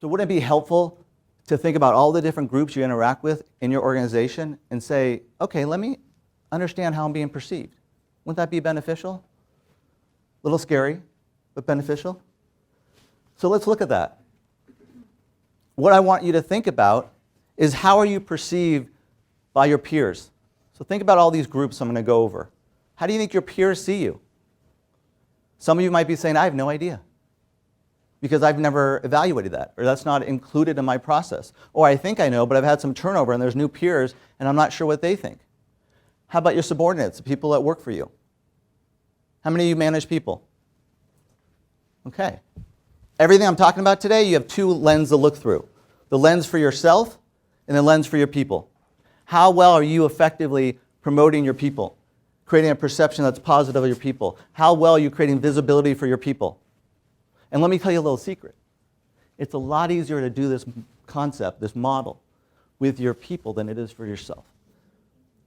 So wouldn't it be helpful to think about all the different groups you interact with in your organization and say, okay, let me understand how I'm being perceived. Wouldn't that be beneficial? A little scary, but beneficial. So let's look at that. What I want you to think about is how are you perceived by your peers? So think about all these groups I'm going to go over. How do you think your peers see you? Some of you might be saying, I have no idea, because I've never evaluated that, or that's not included in my process. Or I think I know, but I've had some turnover and there's new peers and I'm not sure what they think. How about your subordinates, the people that work for you? How many of you manage people? Okay. Everything I'm talking about today, you have two lenses to look through. The lens for yourself and the lens for your people. How well are you effectively promoting your people? Creating a perception that's positive of your people? How well are you creating visibility for your people? And let me tell you a little secret. It's a lot easier to do this concept, this model, with your people than it is for yourself.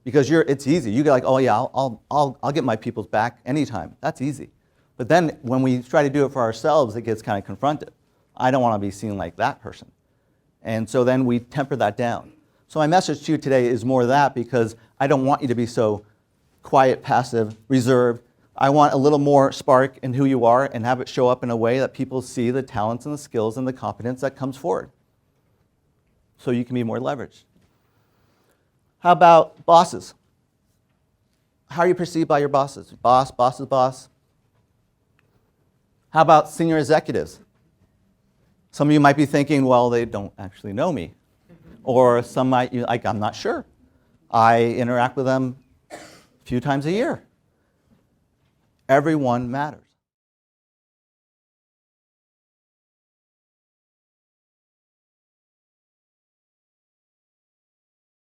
Because it's easy. You get like, oh yeah, I'll get my people's back anytime. That's easy. But then when we try to do it for ourselves, it gets kind of confronted. I don't want to be seen like that person. And so then we temper that down. So my message to you today is more of that, because I don't want you to be so quiet, passive, reserved. I want a little more spark in who you are and have it show up in a way that people see the talents and the skills and the competence that comes forward, so you can be more leveraged. How about bosses? How are you perceived by your bosses? Boss's boss. How about senior executives? Some of you might be thinking, well, they don't actually know me. Or some might, like, I'm not sure. I interact with them a few times a year. Everyone matters.